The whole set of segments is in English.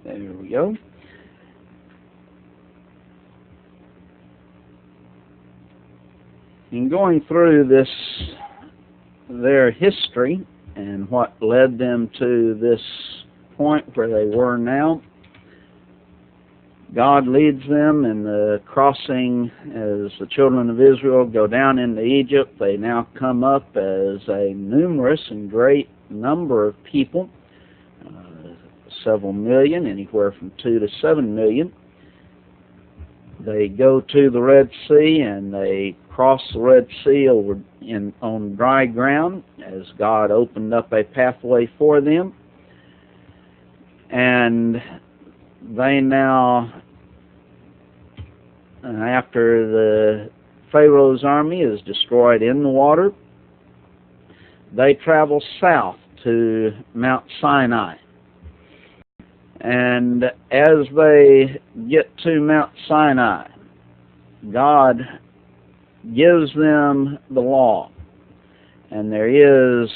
There we go. In going through their history and what led them to this point where they were now, God leads them in the crossing as the children of Israel go down into Egypt. They now come up as a numerous and great number of people, several million, anywhere from 2 to 7 million. They go to the Red Sea and they cross the Red Sea on dry ground as God opened up a pathway for them. And they now, after the Pharaoh's army is destroyed in the water, they travel south to Mount Sinai. And as they get to Mount Sinai, God gives them the law. And there is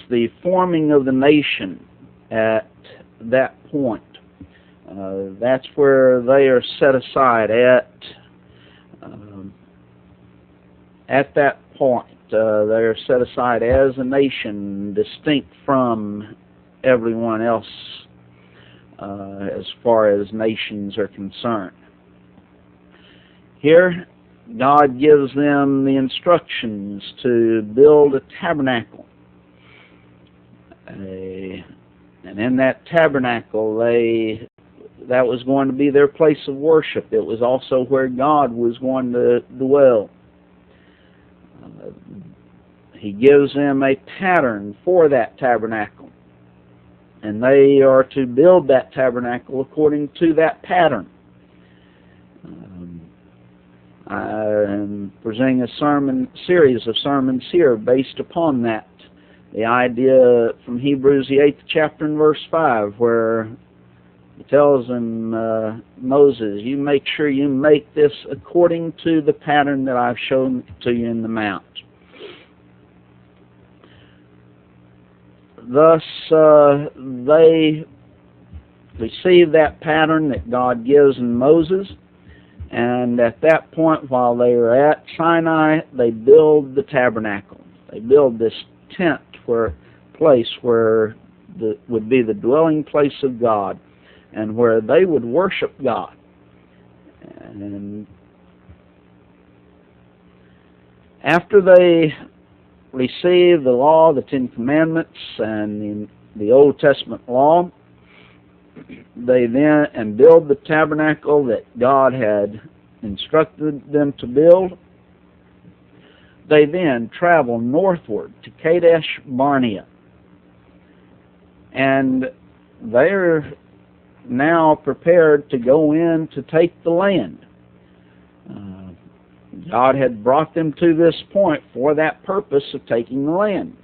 the forming of the nation at that point. That's where they are set aside at that point. They are set aside as a nation distinct from everyone else as far as nations are concerned. Here, God gives them the instructions to build a tabernacle. And in that tabernacle, that was going to be their place of worship. It was also where God was going to dwell. He gives them a pattern for that tabernacle, and they are to build that tabernacle according to that pattern. I am presenting a series of sermons here based upon that. The idea from Hebrews, the 8th chapter and verse 5, where he tells them, Moses, you make sure you make this according to the pattern that I've shown to you in the mount. Thus, they receive that pattern that God gives in Moses, and at that point, while they are at Sinai, they build the tabernacle. They build this tent place where would be the dwelling place of God, and where they would worship God. And after they receive the law, the Ten Commandments, and the Old Testament law, they then build the tabernacle that God had instructed them to build. They then travel northward to Kadesh Barnea, and they're now prepared to go in to take the land. God had brought them to this point for that purpose of taking the land.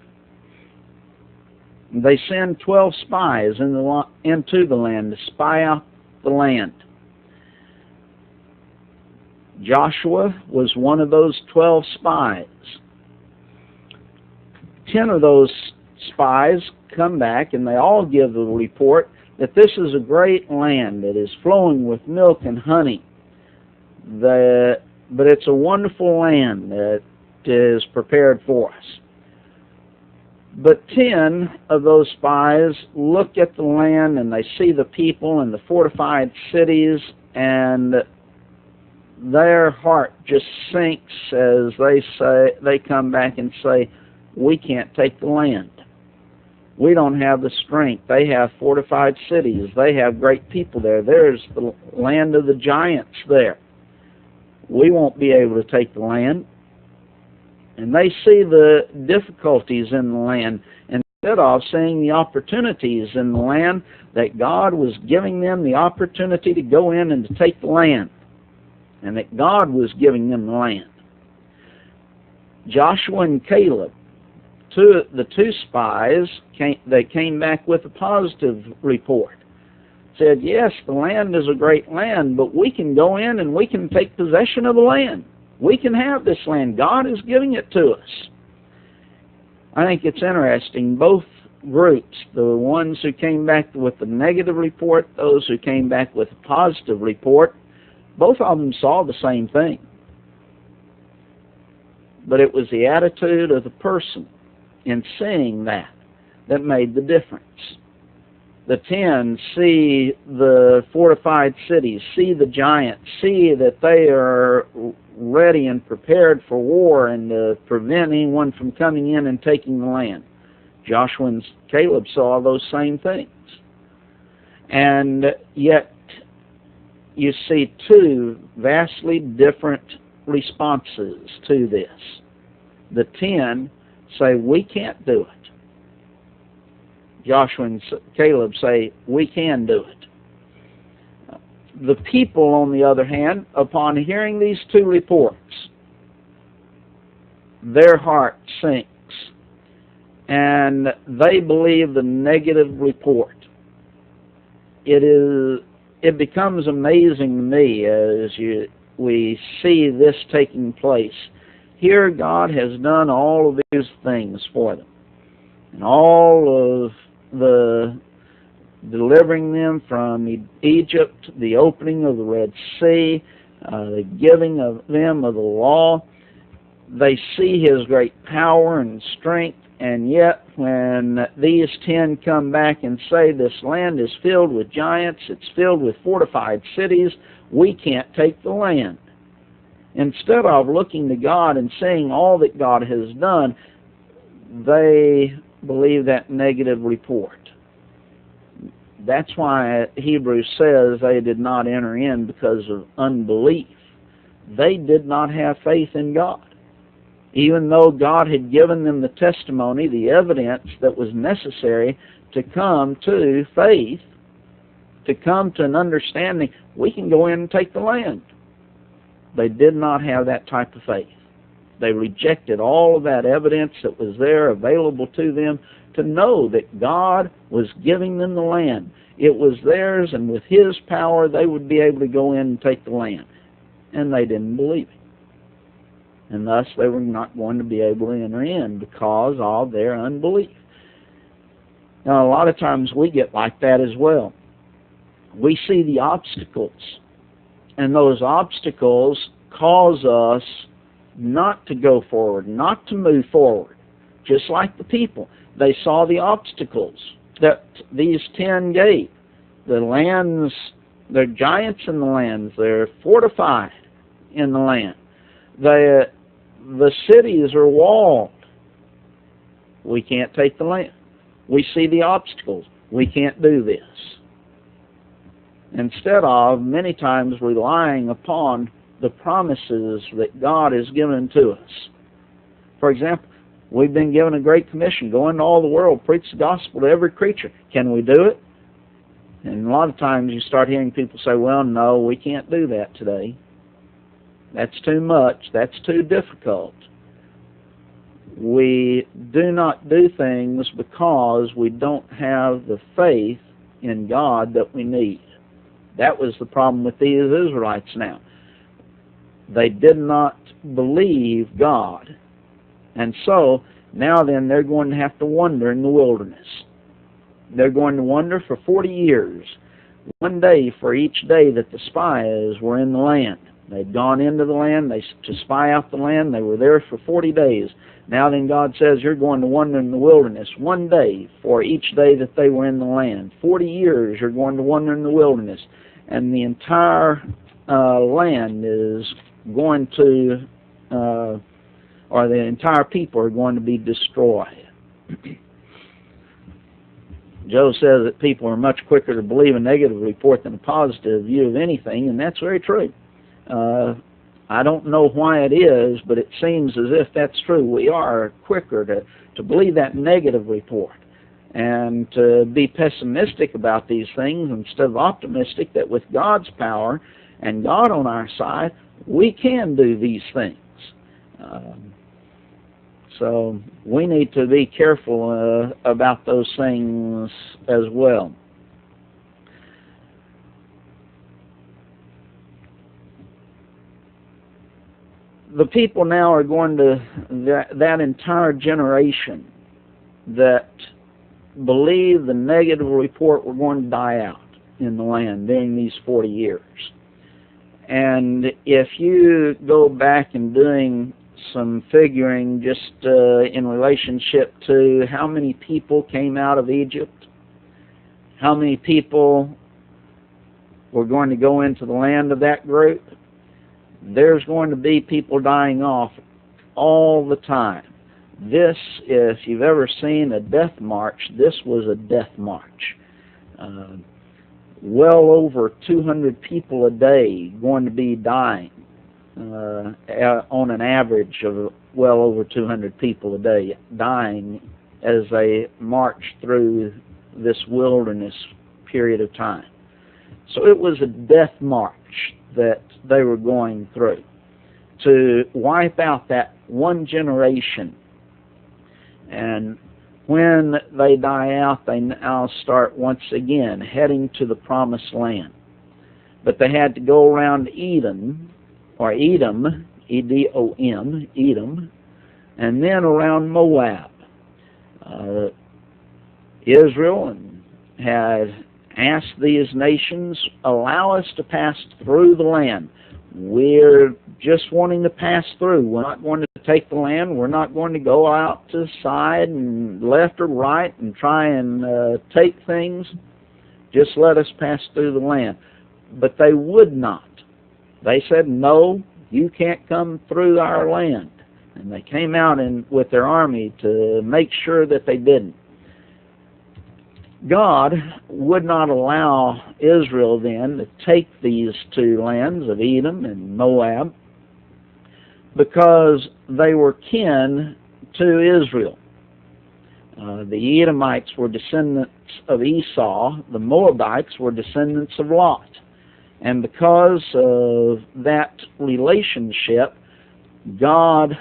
They send 12 spies into the land to spy out the land. Joshua was one of those 12 spies. 10 of those spies come back and they all give the report that this is a great land that is flowing with milk and honey. But it's a wonderful land that is prepared for us. But 10 of those spies look at the land and they see the people and the fortified cities, and their heart just sinks as they come back and say, we can't take the land. We don't have the strength. They have fortified cities. They have great people there. There's the land of the giants there. We won't be able to take the land. And they see the difficulties in the land instead of seeing the opportunities in the land, that God was giving them the opportunity to go in and to take the land, and that God was giving them the land. Joshua and Caleb, the two spies, they came back with a positive report. Said, yes, the land is a great land, but we can go in and we can take possession of the land. We can have this land. God is giving it to us. I think it's interesting, both groups, the ones who came back with the negative report, those who came back with a positive report, both of them saw the same thing. But it was the attitude of the person in seeing that made the difference. The 10 see the fortified cities, see the giants, see that they are ready and prepared for war and to prevent anyone from coming in and taking the land. Joshua and Caleb saw those same things. And yet you see two vastly different responses to this. The 10 say, we can't do it. Joshua and Caleb say, we can do it. The people, on the other hand, upon hearing these two reports, their heart sinks, and they believe the negative report. It becomes amazing to me as we see this taking place. Here God has done all of these things for them, and all of the delivering them from Egypt, the opening of the Red Sea, the giving of them of the law. They see His great power and strength, and yet when these 10 come back and say this land is filled with giants, it's filled with fortified cities, we can't take the land. Instead of looking to God and seeing all that God has done, they believe that negative report. That's why Hebrews says they did not enter in because of unbelief. They did not have faith in God. Even though God had given them the testimony, the evidence that was necessary to come to faith, to come to an understanding, we can go in and take the land. They did not have that type of faith. They rejected all of that evidence that was there available to them to know that God was giving them the land. It was theirs, and with His power they would be able to go in and take the land. And they didn't believe it. And thus they were not going to be able to enter in because of their unbelief. Now, a lot of times we get like that as well. We see the obstacles, and those obstacles cause us not to go forward, not to move forward. Just like the people, they saw the obstacles that these 10 gave. The lands, they're giants in the lands, they're fortified in the land. The cities are walled. We can't take the land. We see the obstacles. We can't do this. Instead of many times relying upon the promises that God has given to us. For example, we've been given a great commission, go into all the world, preach the gospel to every creature. Can we do it? And a lot of times you start hearing people say, well, no, we can't do that today. That's too much. That's too difficult. We do not do things because we don't have the faith in God that we need. That was the problem with these Israelites now. They did not believe God. And so, now then, they're going to have to wander in the wilderness. They're going to wander for 40 years, one day for each day that the spies were in the land. They'd gone into the land to spy out the land. They were there for 40 days. Now then, God says, you're going to wander in the wilderness one day for each day that they were in the land. 40 years you're going to wander in the wilderness. And the entire land is going to, or the entire people are going to be destroyed. Joe says that people are much quicker to believe a negative report than a positive view of anything, and that's very true. I don't know why it is, but it seems as if that's true. We are quicker to believe that negative report and to be pessimistic about these things instead of optimistic that with God's power and God on our side, we can do these things. So we need to be careful about those things as well. The people now are going to, that entire generation that believed the negative report were going to die out in the land during these 40 years. And if you go back and doing some figuring just in relationship to how many people came out of Egypt, how many people were going to go into the land of that group, there's going to be people dying off all the time. This, if you've ever seen a death march, this was a death march. Well over 200 people a day going to be dying on an average of well over 200 people a day dying as they march through this wilderness period of time. So it was a death march that they were going through to wipe out that one generation. And when they die out, they now start once again heading to the promised land. But they had to go around Edom, or Edom, E-D-O-M, Edom, and then around Moab. Israel had asked these nations, allow us to pass through the land. We're just wanting to pass through. We're not going to take the land. We're not going to go out to the side and left or right and try and take things. Just let us pass through the land. But they would not. They said, no, you can't come through our land. And they came out with their army to make sure that they didn't. God would not allow Israel then to take these two lands of Edom and Moab because they were kin to Israel. The Edomites were descendants of Esau. The Moabites were descendants of Lot. And because of that relationship, God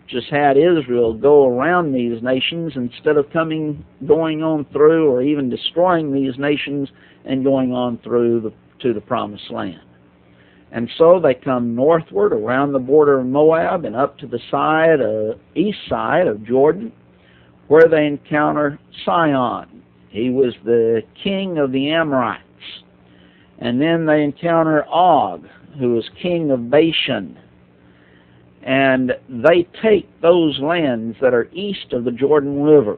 just had Israel go around these nations instead of going on through or even destroying these nations and going on through to the promised land. And so they come northward around the border of Moab and up to the east side of Jordan, where they encounter Sihon. He was the king of the Amorites. And then they encounter Og, who was king of Bashan. And they take those lands that are east of the Jordan River.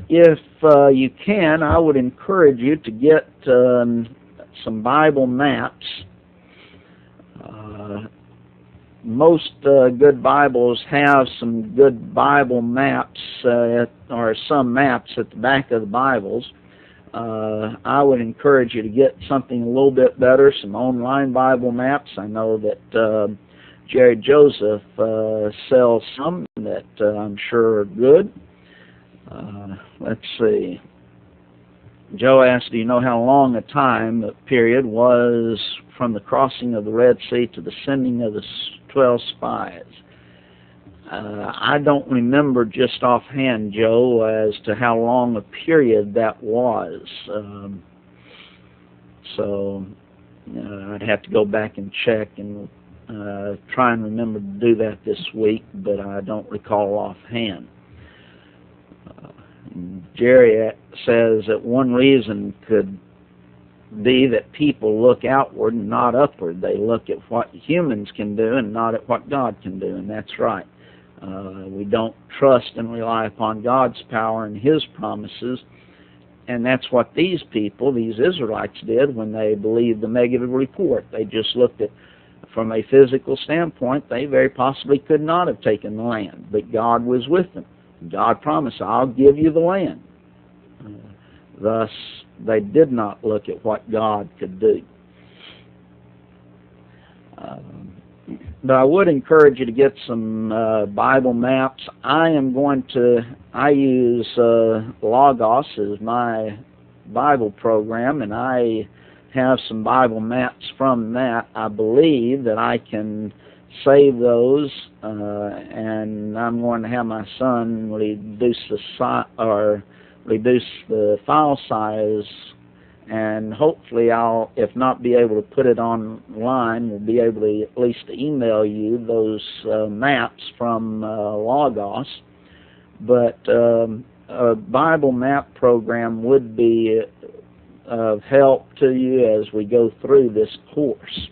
If you can, I would encourage you to get some Bible maps. Most good Bibles have some good Bible maps, or some maps at the back of the Bibles. I would encourage you to get something a little bit better, some online Bible maps. I know that Jerry Joseph sells some that I'm sure are good. Let's see. Joe asked, do you know how long a time period was from the crossing of the Red Sea to the sending of the 12 spies? I don't remember just offhand, Joe, as to how long a period that was. So I'd have to go back and check and try and remember to do that this week, but I don't recall offhand. Jerry says that one reason could be that people look outward and not upward. They look at what humans can do and not at what God can do, and that's right. We don't trust and rely upon God's power and His promises, and that's what these people, these Israelites, did when they believed the negative report. They just looked at, from a physical standpoint, they very possibly could not have taken the land, but God was with them. God promised, I'll give you the land. Thus, they did not look at what God could do. But I would encourage you to get some Bible maps. I use Logos as my Bible program, and I have some Bible maps from that. I believe that I can save those, and I'm going to have my son reduce the file size, and hopefully I'll, if not be able to put it online, we'll be able to at least email you those maps from Logos. but a Bible map program would be of help to you as we go through this course.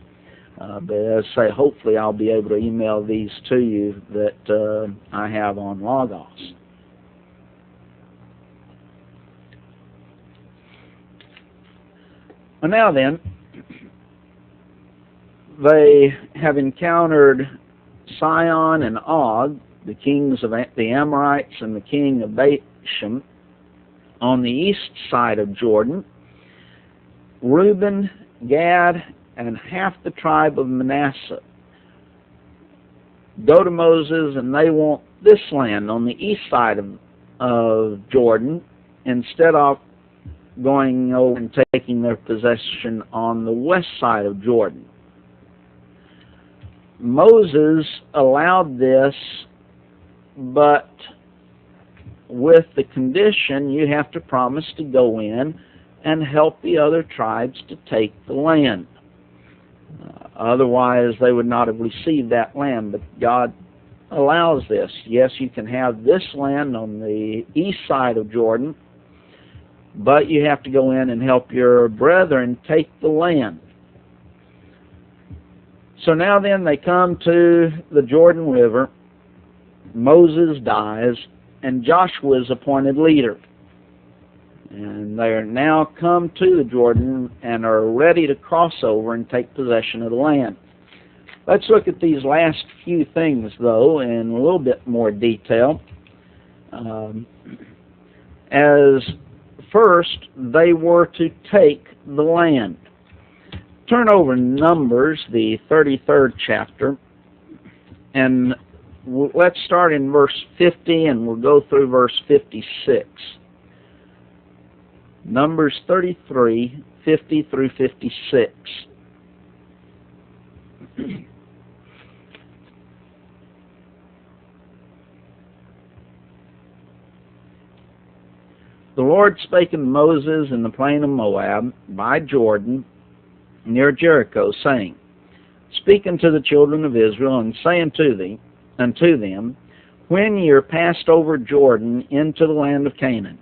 But as I say, hopefully I'll be able to email these to you that I have on Logos. Well, now then, they have encountered Sihon and Og, the kings of the Amorites and the king of Bashan, on the east side of Jordan. Reuben, Gad, and half the tribe of Manasseh go to Moses, and they want this land on the east side of Jordan instead of going over and taking their possession on the west side of Jordan. Moses allowed this, but with the condition you have to promise to go in and help the other tribes to take the land. Otherwise, they would not have received that land, but God allows this. Yes, you can have this land on the east side of Jordan, but you have to go in and help your brethren take the land. So now then they come to the Jordan River. Moses dies, and Joshua is appointed leader. And they are now come to the Jordan and are ready to cross over and take possession of the land. Let's look at these last few things, though, in a little bit more detail. As first, they were to take the land. Turn over Numbers, the 33rd chapter, and let's start in verse 50, and we'll go through verse 56. Numbers 33, 50 through 56. The Lord spake unto Moses in the plain of Moab by Jordan, near Jericho, saying, Speak unto the children of Israel, and say unto them, When ye are passed over Jordan into the land of Canaan,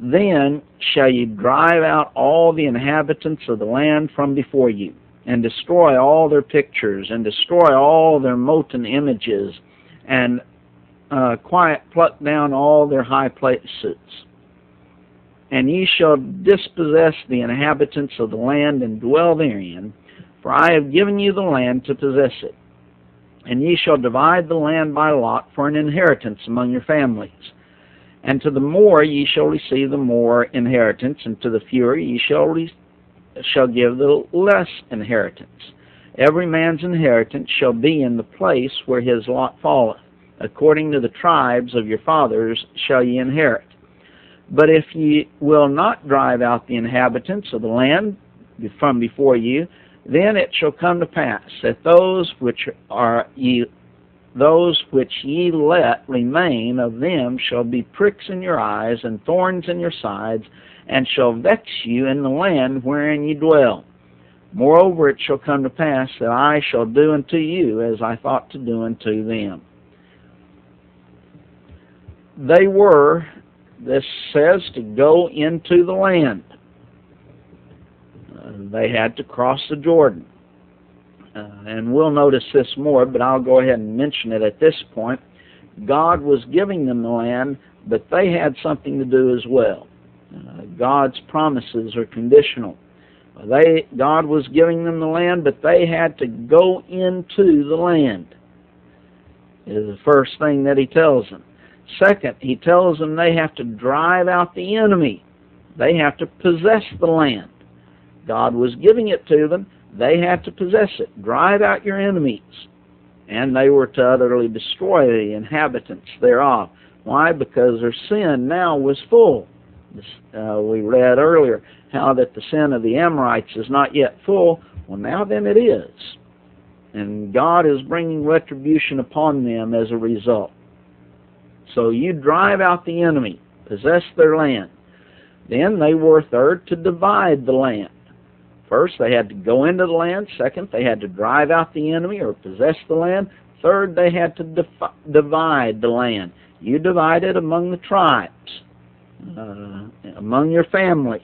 then shall ye drive out all the inhabitants of the land from before you, and destroy all their pictures, and destroy all their molten images, and pluck down all their high places. And ye shall dispossess the inhabitants of the land, and dwell therein, for I have given you the land to possess it. And ye shall divide the land by lot for an inheritance among your families. And to the more ye shall receive the more inheritance, and to the fewer ye shall give the less inheritance. Every man's inheritance shall be in the place where his lot falleth. According to the tribes of your fathers shall ye inherit. But if ye will not drive out the inhabitants of the land from before you, then it shall come to pass that those which ye let remain of them shall be pricks in your eyes and thorns in your sides, and shall vex you in the land wherein ye dwell. Moreover, it shall come to pass that I shall do unto you as I thought to do unto them. They were, this says, to go into the land. They had to cross the Jordan. And we'll notice this more, but I'll go ahead and mention it at this point. God was giving them the land, but they had something to do as well. God's promises are conditional. God was giving them the land, but they had to go into the land, is the first thing that he tells them. Second, he tells them they have to drive out the enemy. They have to possess the land. God was giving it to them. They had to possess it. Drive out your enemies. And they were to utterly destroy the inhabitants thereof. Why? Because their sin now was full. We read earlier how that the sin of the Amorites is not yet full. Well, now then it is. And God is bringing retribution upon them as a result. So you drive out the enemy, possess their land. Then they were, third, to divide the land. First, they had to go into the land. Second, they had to drive out the enemy or possess the land. Third, they had to divide the land. You divide it among the tribes, among your families.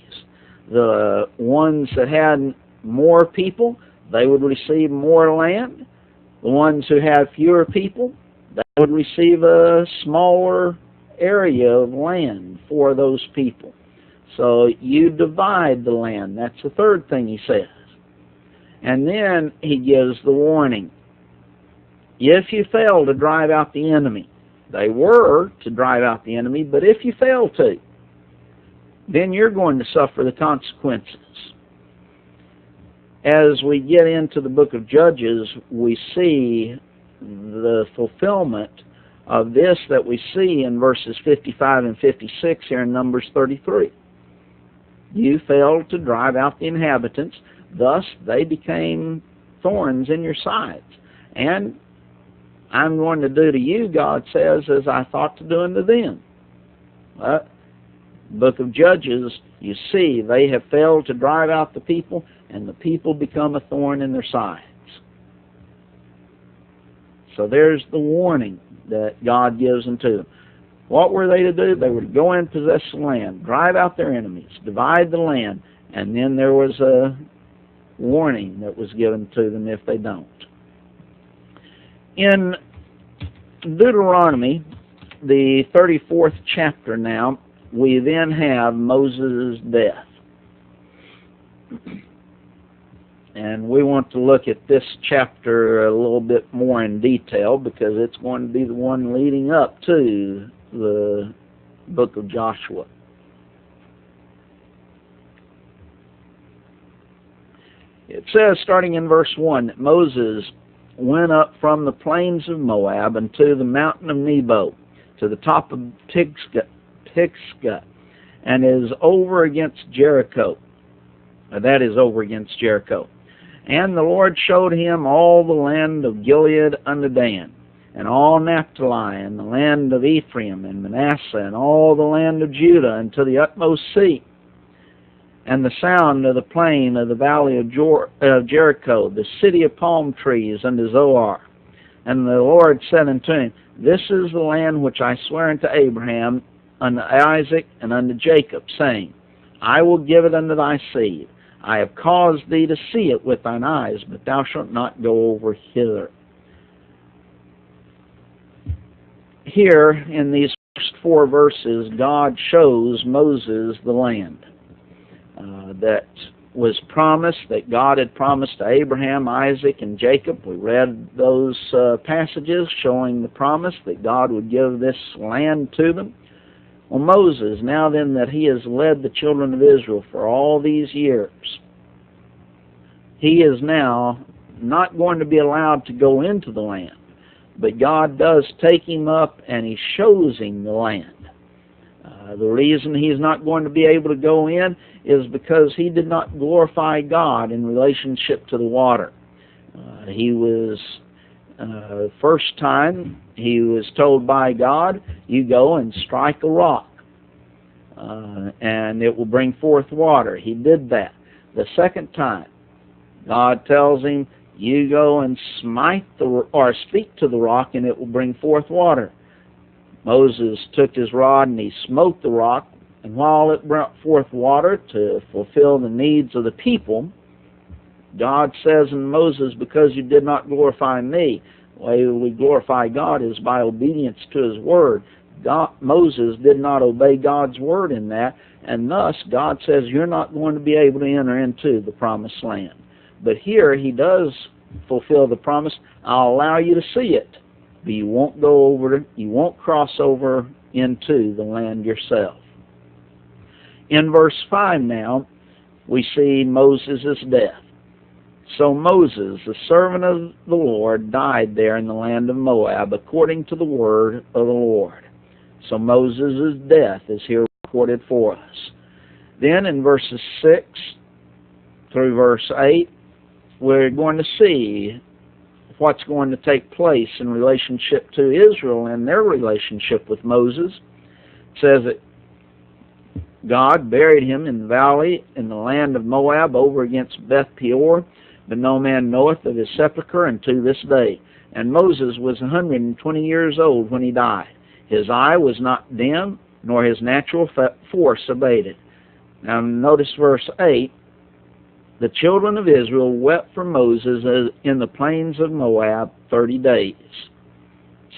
The ones that had more people, they would receive more land. The ones who had fewer people, they would receive a smaller area of land for those people. So you divide the land. That's the third thing he says. And then he gives the warning. If you fail to drive out the enemy, they were to drive out the enemy, but if you fail to, then you're going to suffer the consequences. As we get into the book of Judges, we see the fulfillment of this that we see in verses 55 and 56 here in Numbers 33. You failed to drive out the inhabitants, thus they became thorns in your sides. And I'm going to do to you, God says, as I thought to do unto them. Book of Judges, you see, they have failed to drive out the people, and the people become a thorn in their sides. So there's the warning that God gives them to them. What were they to do? They were to go and possess the land, drive out their enemies, divide the land, and then there was a warning that was given to them if they don't. In Deuteronomy, the 34th chapter now, we then have Moses' death. And we want to look at this chapter a little bit more in detail because it's going to be the one leading up to the book of Joshua. It says, starting in verse 1, that Moses went up from the plains of Moab unto the mountain of Nebo, to the top of Pisgah, and is over against Jericho. That is over against Jericho. And the Lord showed him all the land of Gilead unto Dan, and all Naphtali, and the land of Ephraim, and Manasseh, and all the land of Judah, unto the utmost sea, and the sound of the plain of the valley of Jericho, the city of palm trees, unto Zoar. And the Lord said unto him, This is the land which I swear unto Abraham, unto Isaac, and unto Jacob, saying, I will give it unto thy seed. I have caused thee to see it with thine eyes, but thou shalt not go over hither. Here, in these first 4 verses, God shows Moses the land that was promised, that God had promised to Abraham, Isaac, and Jacob. We read those passages showing the promise that God would give this land to them. Well, Moses, now then that he has led the children of Israel for all these years, he is now not going to be allowed to go into the land, but God does take him up and he shows him the land. The reason he's not going to be able to go in is because he did not glorify God in relationship to the water. First time he was told by God, you go and strike a rock, and it will bring forth water. He did that. The second time, God tells him, you go and speak to the rock, and it will bring forth water. Moses took his rod and he smote the rock, and while it brought forth water to fulfill the needs of the people, God says in Moses, because you did not glorify me. The way we glorify God is by obedience to his word. Moses did not obey God's word in that, and thus God says you're not going to be able to enter into the promised land. But here he does fulfill the promise. I'll allow you to see it, but you won't go over, you won't cross over into the land yourself. In verse 5 now, we see Moses' death. So Moses, the servant of the Lord, died there in the land of Moab, according to the word of the Lord. So Moses' death is here recorded for us. Then in verses 6 through verse 8, we're going to see what's going to take place in relationship to Israel and their relationship with Moses. It says that God buried him in the valley in the land of Moab over against Beth Peor, but no man knoweth of his sepulchre unto this day. And Moses was 120 years old when he died. His eye was not dim, nor his natural force abated. Now notice verse 8. The children of Israel wept for Moses in the plains of Moab 30 days.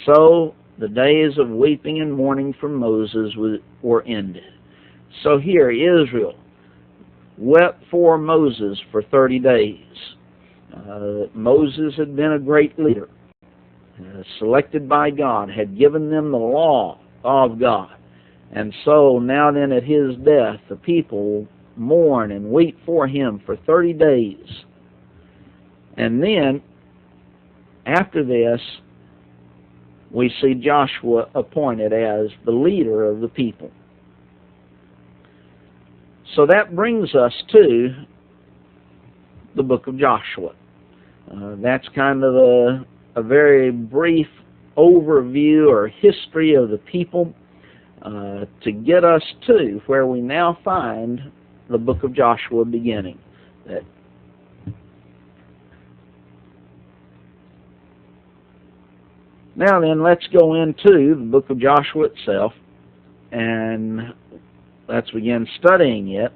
So the days of weeping and mourning for Moses were ended. So here Israel wept for Moses for 30 days. Moses had been a great leader, selected by God, had given them the law of God. And so now then at his death, the people mourn and weep for him for 30 days. And then, after this, we see Joshua appointed as the leader of the people. So that brings us to the book of Joshua. That's kind of a very brief overview or history of the people to get us to where we now find the book of Joshua beginning. Now then, let's go into the book of Joshua itself, and let's begin studying it.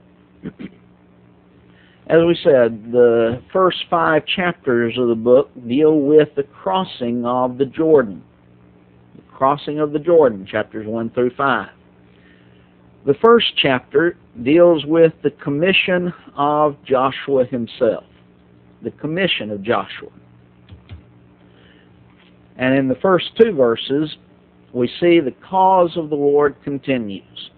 As we said, the first 5 chapters of the book deal with the crossing of the Jordan. The crossing of the Jordan, chapters 1 through 5. The first chapter deals with the commission of Joshua himself. The commission of Joshua. And in the first 2 verses, we see the cause of the Lord continues.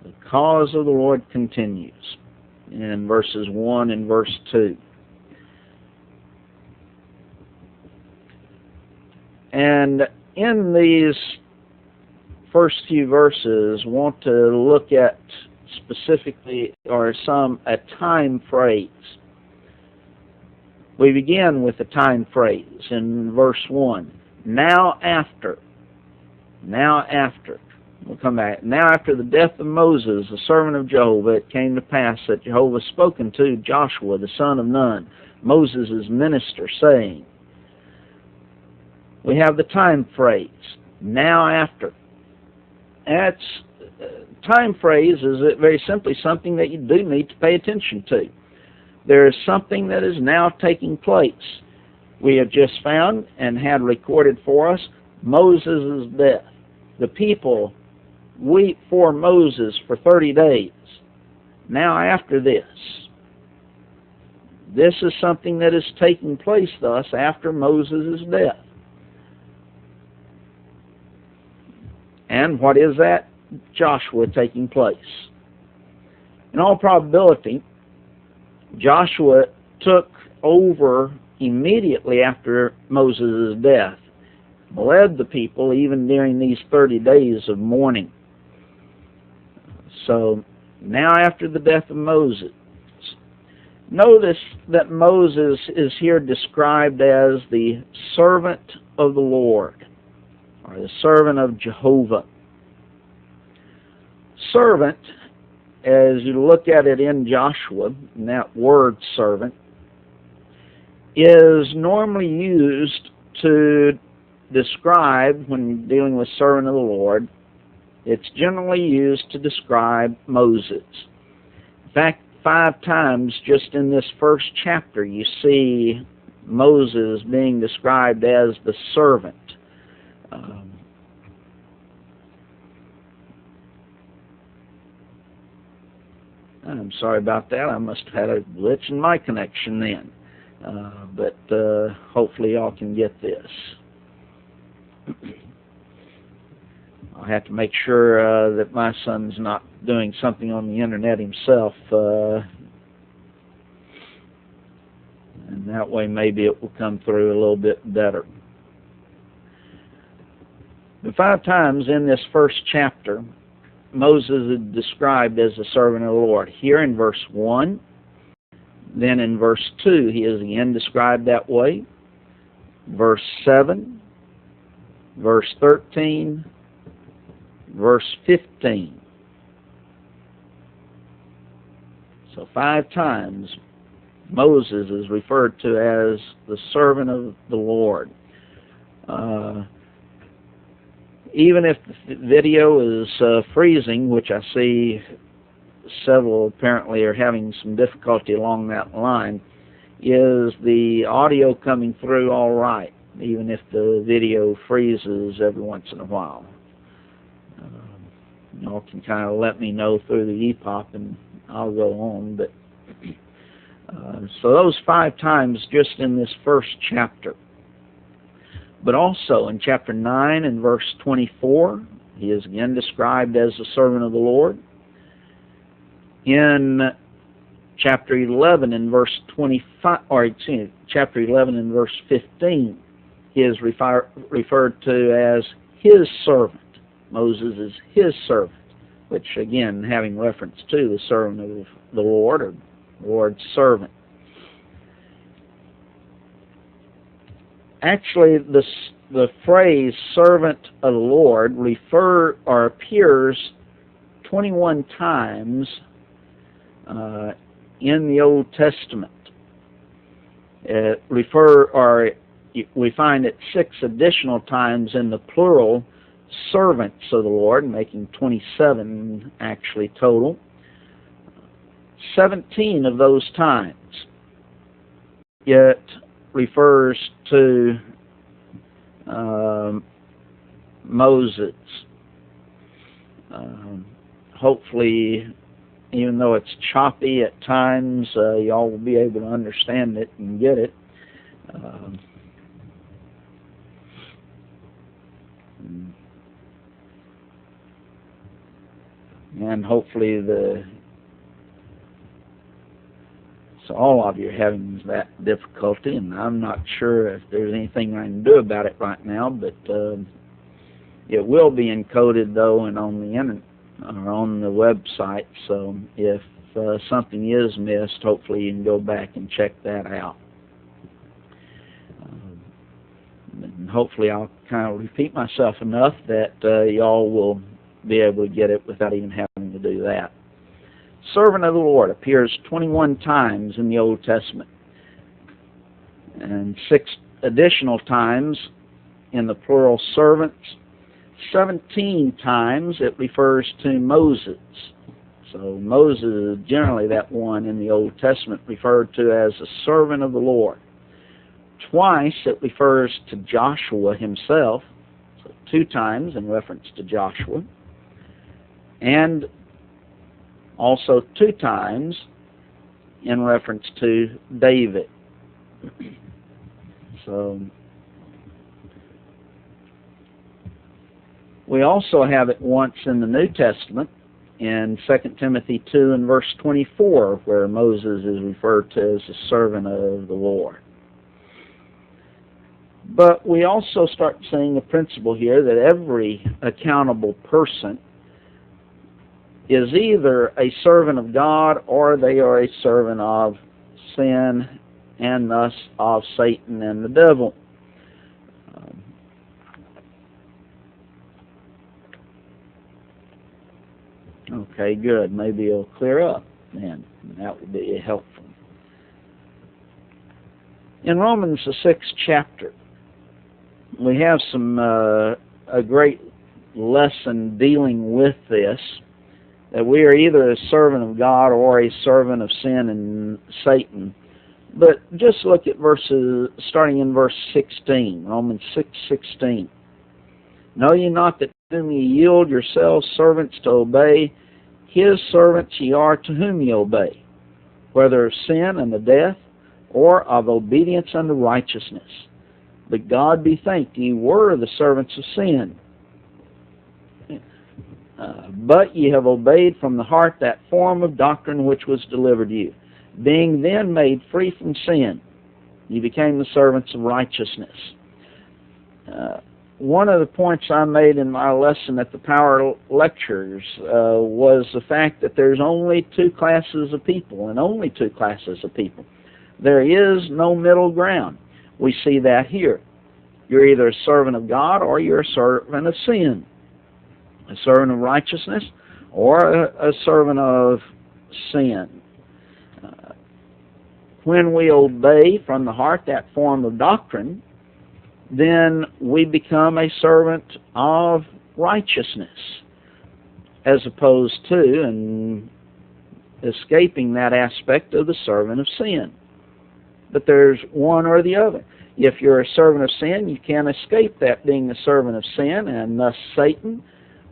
The cause of the Lord continues in verses 1 and verse 2. And in these first few verses, I want to look at specifically a time phrase. We begin with a time phrase in verse 1. Now after. Now after. We'll come back. Now after the death of Moses, the servant of Jehovah, it came to pass that Jehovah spoke unto Joshua, the son of Nun, Moses' minister, saying, we have the time phrase, now after. That's time phrase is very simply something that you do need to pay attention to. There is something that is now taking place. We have just found and had recorded for us Moses' death. The people weep for Moses for 30 days. Now after this is something that is taking place thus after Moses' death. And what is that? Joshua taking place. In all probability, Joshua took over immediately after Moses' death, led the people even during these 30 days of mourning. So, now after the death of Moses, notice that Moses is here described as the servant of the Lord, or the servant of Jehovah. Servant, as you look at it in Joshua, and that word servant, is normally used to describe, when dealing with servant of the Lord, it's generally used to describe Moses. In fact, 5 times just in this first chapter you see Moses being described as the servant. I'm sorry about that. I must have had a glitch in my connection then. But hopefully y'all can get this. I'll have to make sure that my son's not doing something on the internet himself. And that way maybe it will come through a little bit better. The 5 times in this first chapter, Moses is described as the servant of the Lord. Here in verse 1, then in verse 2, he is again described that way. Verse 7, verse 13, verse 15. So 5 times Moses is referred to as the servant of the Lord. Even if the video is freezing, which I see several apparently are having some difficulty along that line, is the audio coming through all right, even if the video freezes every once in a while? Y'all can kind of let me know through the EPOP and I'll go on. But so those 5 times just in this first chapter. But also in chapter 9 and verse 24, he is again described as the servant of the Lord. In chapter 11 and verse 25, or excuse me, chapter 11 and verse 15, he is referred to as his servant. Moses is his servant, which again having reference to the servant of the Lord, or the Lord's servant. Actually, the phrase servant of the Lord appears 21 times in the Old Testament. We find it 6 additional times in the plural, servants of the Lord, making 27 actually total. 17 of those times it refers to Moses. Hopefully, even though it's choppy at times, y'all will be able to understand it and get it. And hopefully so all of you are having that difficulty, and I'm not sure if there's anything I can do about it right now, but it will be encoded though and on the internet or on the website, so if something is missed, hopefully you can go back and check that out. And hopefully I'll kind of repeat myself enough that y'all will be able to get it without even having to do that. Servant of the Lord appears 21 times in the Old Testament, and 6 additional times in the plural servants. 17 times it refers to Moses. So Moses is generally that one in the Old Testament referred to as the servant of the Lord. Twice it refers to Joshua himself, so 2 times in reference to Joshua, and also 2 times in reference to David. So we also have it once in the New Testament in 2 Timothy 2 and verse 24, where Moses is referred to as the servant of the Lord. But we also start seeing a principle here that every accountable person is either a servant of God or they are a servant of sin and thus of Satan and the devil. Okay, good. Maybe it'll clear up then. That would be helpful. In Romans, the 6th chapter, we have a great lesson dealing with this, that we are either a servant of God or a servant of sin and Satan. But just look at verses, starting in verse 16, Romans 6:16. Know ye not that to whom ye yield yourselves servants to obey, his servants ye are to whom ye obey, whether of sin unto death, or of obedience unto righteousness. But God be thanked, ye were the servants of sin. But ye have obeyed from the heart that form of doctrine which was delivered you. Being then made free from sin, ye became the servants of righteousness. One of the points I made in my lesson at the Power Lectures was the fact that there's only 2 classes of people, and only 2 classes of people. There is no middle ground. We see that here. You're either a servant of God or you're a servant of sin, a servant of righteousness or a servant of sin. when we obey from the heart that form of doctrine, then we become a servant of righteousness, as opposed to and escaping that aspect of the servant of sin. But there's one or the other. If you're a servant of sin, you can't escape that being a servant of sin, and thus Satan,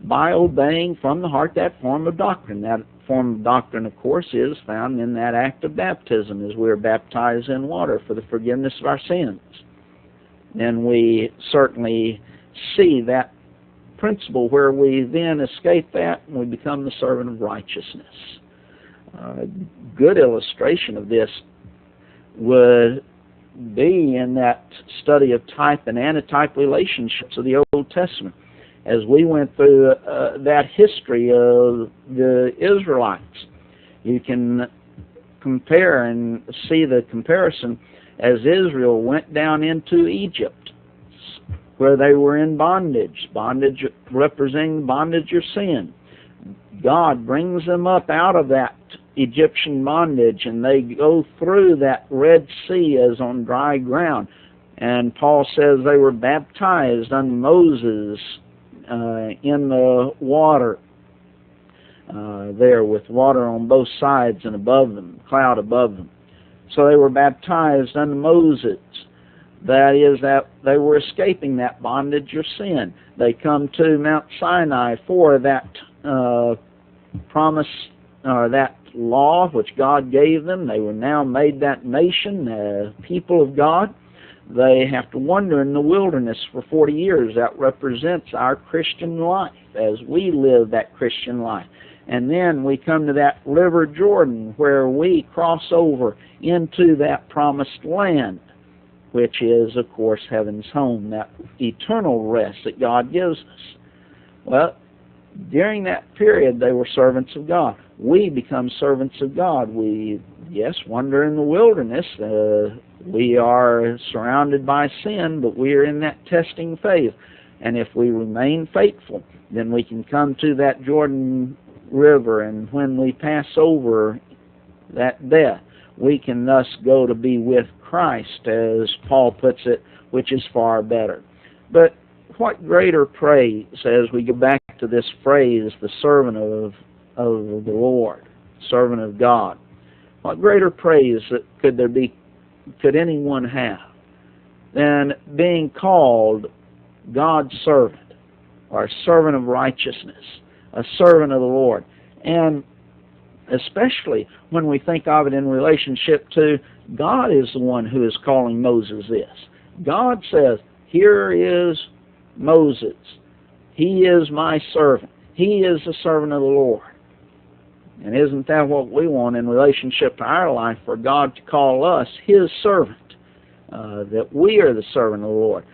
by obeying from the heart that form of doctrine. That form of doctrine, of course, is found in that act of baptism, as we are baptized in water for the forgiveness of our sins. And we certainly see that principle where we then escape that and we become the servant of righteousness. A good illustration of this would be in that study of type and antitype relationships of the Old Testament. As we went through that history of the Israelites, you can compare and see the comparison as Israel went down into Egypt, where they were in bondage, bondage representing bondage or sin. God brings them up out of that Egyptian bondage, and they go through that Red Sea as on dry ground. And Paul says they were baptized under Moses in the water there, with water on both sides and above them, cloud above them. So they were baptized under Moses. That is, that they were escaping that bondage or sin. They come to Mount Sinai for that promise, or that law which God gave them. They were now made that nation, the people of God. They have to wander in the wilderness for 40 years. That represents our Christian life as we live that Christian life. And then we come to that river Jordan, where we cross over into that promised land, which is, of course, heaven's home, that eternal rest that God gives us. Well, during that period, they were servants of God. We become servants of God. We, yes, wander in the wilderness. We are surrounded by sin, but we are in that testing phase. And if we remain faithful, then we can come to that Jordan River, and when we pass over that death, we can thus go to be with Christ, as Paul puts it, which is far better. But what greater praise, as we go back to this phrase, the servant of the Lord, servant of God, what greater praise could anyone have than being called God's servant, or a servant of righteousness, a servant of the Lord? And especially when we think of it in relationship to God is the one who is calling Moses this. God says, here is Moses. He is my servant. He is the servant of the Lord. And isn't that what we want in relationship to our life, for God to call us His servant? That we are the servant of the Lord.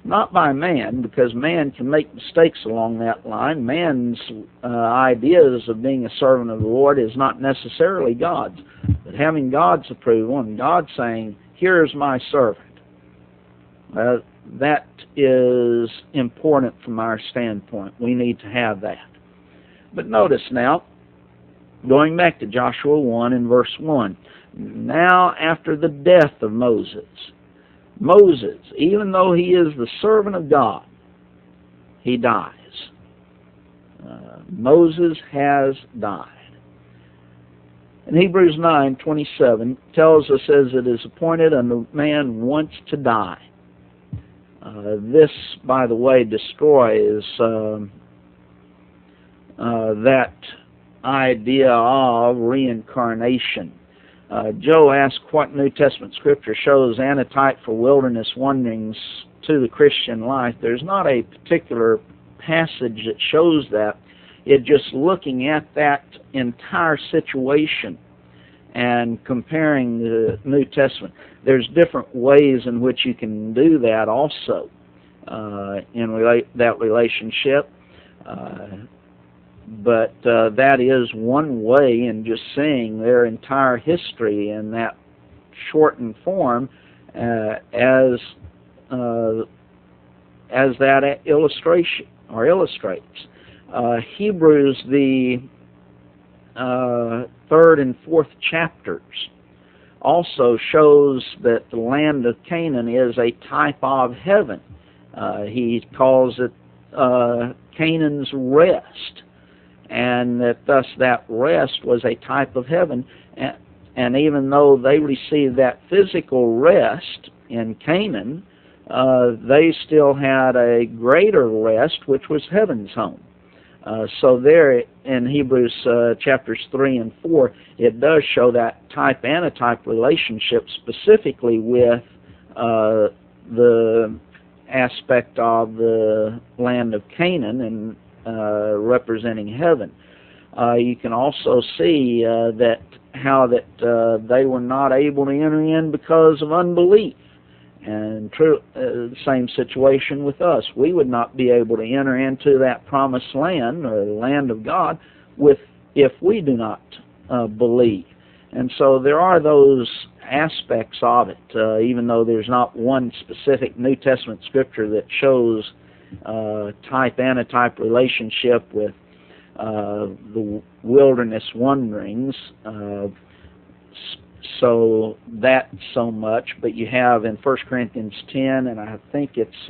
Not by man, because man can make mistakes along that line. Man's ideas of being a servant of the Lord is not necessarily God's. But having God's approval and God saying, here's my servant, that is important from our standpoint. We need to have that. But notice now, going back to Joshua 1 and verse 1, now after the death of Moses, even though he is the servant of God, he dies. Moses has died. And Hebrews 9:27 tells us, as it is appointed unto man once to die. This, by the way, destroys that idea of reincarnation. Joe asked what New Testament scripture shows antitype for wilderness wanderings to the Christian life. There's not a particular passage that shows that. It's just looking at that entire situation and comparing the New Testament. There's different ways in which you can do that also in that relationship. But that is one way in just seeing their entire history in that shortened form as that illustration or illustrates. Hebrews, the 3rd and 4th chapters, also shows that the land of Canaan is a type of heaven. He calls it Canaan's rest, and that thus that rest was a type of heaven. And even though they received that physical rest in Canaan, they still had a greater rest, which was heaven's home. So there in Hebrews chapters 3 and 4, it does show that type-antitype relationship specifically with the aspect of the land of Canaan and representing heaven. You can also see how they were not able to enter in because of unbelief. And same situation with us. We would not be able to enter into that promised land or the land of God if we do not believe. And so there are those aspects of it, even though there's not one specific New Testament scripture that shows type-antitype relationship with the wilderness wanderings. So much, but you have in 1 Corinthians 10, and I think it's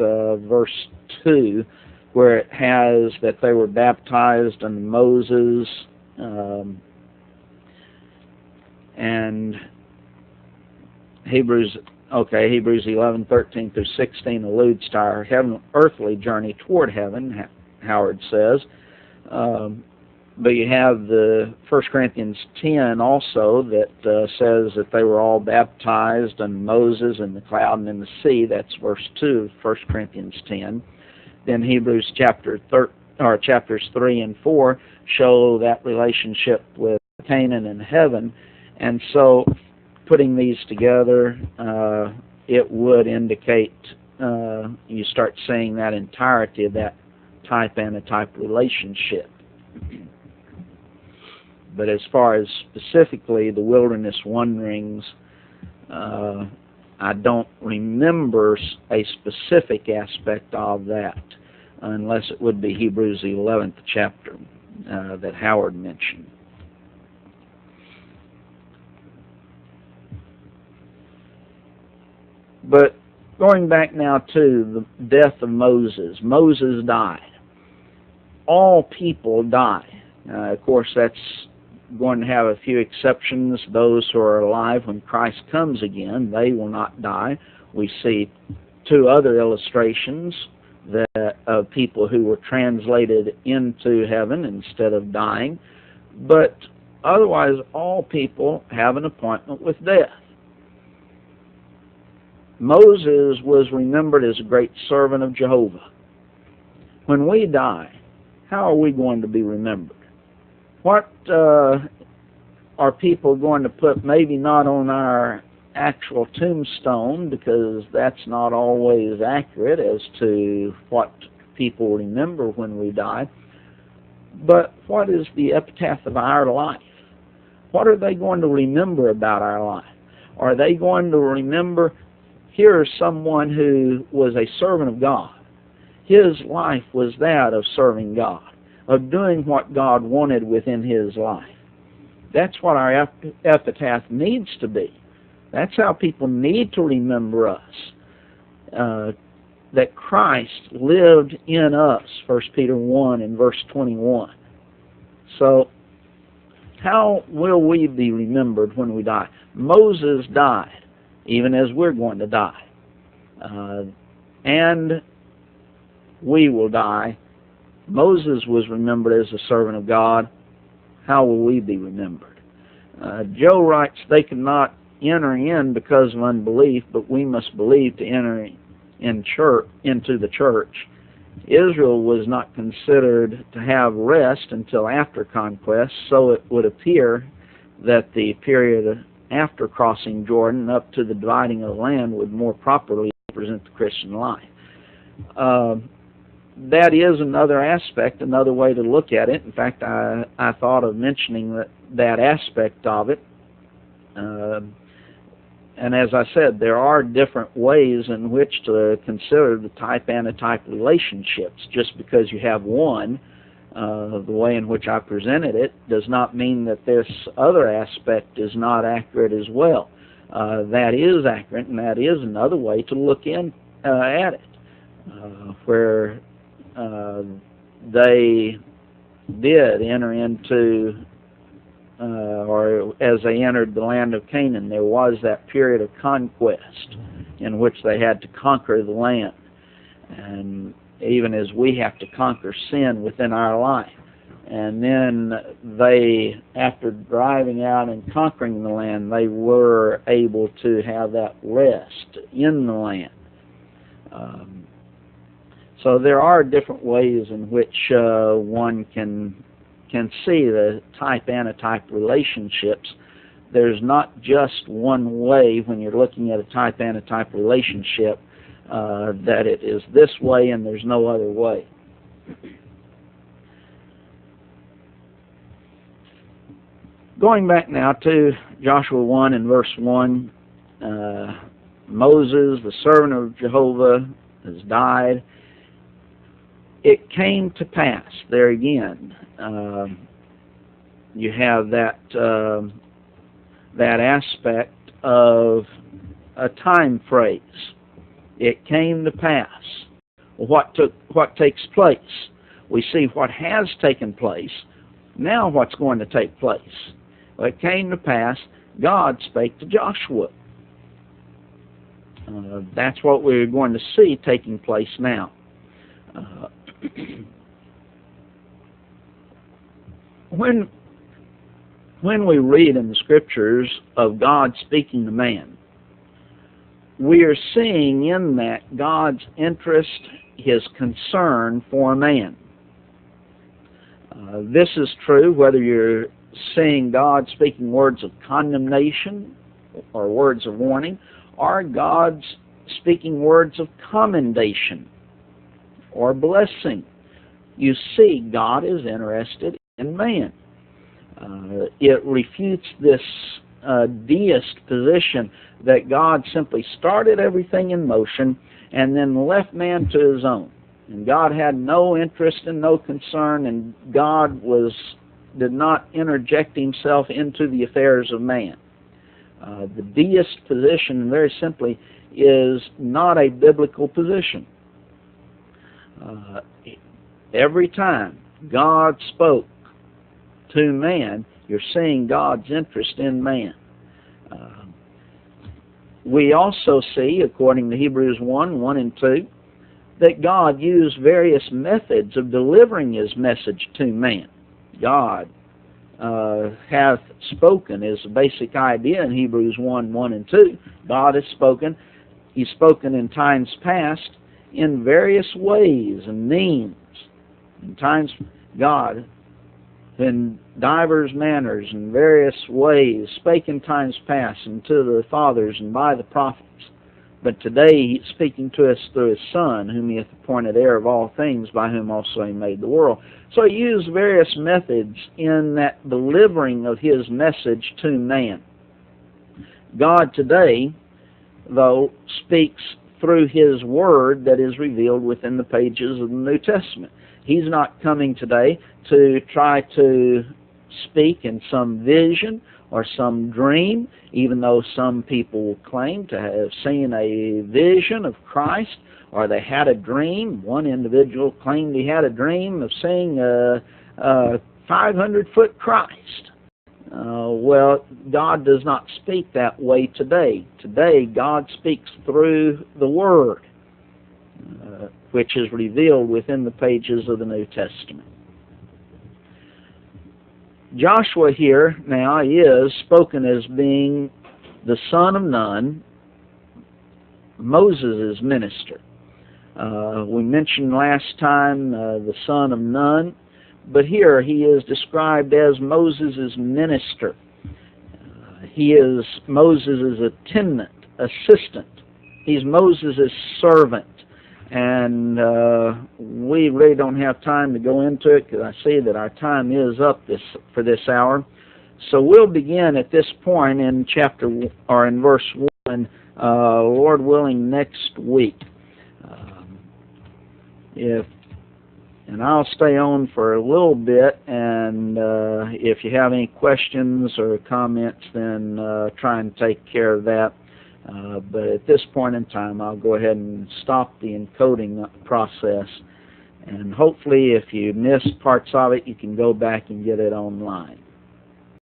verse 2, where it has that they were baptized under Moses, and Hebrews 11:13 through 16 alludes to our earthly journey toward heaven, Howard says. But you have the 1 Corinthians 10 also that says that they were all baptized in Moses and the cloud and in the sea. That's verse 2 of 1 Corinthians 10. Then Hebrews chapters 3 and 4 show that relationship with Canaan and heaven. And so putting these together, it would indicate you start seeing that entirety of that type-antitype relationship. But as far as specifically the wilderness wanderings, I don't remember a specific aspect of that, unless it would be Hebrews the 11th chapter that Howard mentioned. But going back now to the death of Moses, Moses died. All people die. Of course, that's going to have a few exceptions. Those who are alive when Christ comes again, they will not die. We see two other illustrations of people who were translated into heaven instead of dying. But otherwise, all people have an appointment with death. Moses was remembered as a great servant of Jehovah. When we die, how are we going to be remembered? What are people going to put, maybe not on our actual tombstone, because that's not always accurate as to what people remember when we die, but what is the epitaph of our life? What are they going to remember about our life? Are they going to remember, here's someone who was a servant of God. His life was that of serving God, of doing what God wanted within his life. That's what our epitaph needs to be. That's how people need to remember us. That Christ lived in us, 1 Peter 1 and verse 21. So, how will we be remembered when we die? Moses died, even as we're going to die. And we will die. Moses was remembered as a servant of God. How will we be remembered? Joe writes, they cannot enter in because of unbelief, but we must believe to enter into the church. Israel was not considered to have rest until after conquest, so it would appear that the period after crossing Jordan up to the dividing of the land would more properly represent the Christian life. That is another aspect, another way to look at it. In fact, I thought of mentioning that aspect of it. And as I said, there are different ways in which to consider the type-antitype relationships. Just because you have one, the way in which I presented it, does not mean that this other aspect is not accurate as well. that is accurate, and that is another way to look in at it, where they did enter into, or as they entered the land of Canaan, there was that period of conquest in which they had to conquer the land. And even as we have to conquer sin within our life. And then they, after driving out and conquering the land, they were able to have that rest in the land. So there are different ways in which one can see the type-antitype relationships. There's not just one way when you're looking at a type-antitype relationship that it is this way and there's no other way. Going back now to Joshua 1 and verse 1, Moses, the servant of Jehovah, has died. It came to pass, there again, you have that aspect of a time phrase. It came to pass. What takes place? We see what has taken place. Now what's going to take place? Well, it came to pass, God spake to Joshua. That's what we're going to see taking place now. When we read in the Scriptures of God speaking to man, we are seeing in that God's interest, His concern for man. This is true whether you're seeing God speaking words of condemnation or words of warning, or God's speaking words of commendation or blessing. You see, God is interested in man. It refutes this deist position that God simply started everything in motion and then left man to his own. And God had no interest and no concern, and God did not interject Himself into the affairs of man. The deist position, very simply, is not a biblical position. Every time God spoke to man, you're seeing God's interest in man. We also see, according to Hebrews 1 and 2, that God used various methods of delivering His message to man. God hath spoken is the basic idea in Hebrews 1 and 2. God has spoken. He's spoken in times past in various ways and means. In times, God, in divers manners and various ways, spake in times past unto the fathers and by the prophets. But today He's speaking to us through His Son, whom He hath appointed heir of all things, by whom also He made the world. So He used various methods in that delivering of His message to man. God today, though, speaks through His Word that is revealed within the pages of the New Testament. He's not coming today to try to speak in some vision or some dream, even though some people claim to have seen a vision of Christ, or they had a dream. One individual claimed he had a dream of seeing a 500-foot Christ. Well, God does not speak that way today. Today, God speaks through the Word, which is revealed within the pages of the New Testament. Joshua here now is spoken as being the son of Nun, Moses' minister. We mentioned last time the son of Nun, but here he is described as Moses' minister. He is Moses' attendant, assistant. He's Moses' servant. And we really don't have time to go into it because I see that our time is up for this hour. So we'll begin at this point in in verse 1, Lord willing, next week. If And I'll stay on for a little bit, and if you have any questions or comments, then try and take care of that. But at this point in time, I'll go ahead and stop the encoding process. And hopefully, if you missed parts of it, you can go back and get it online.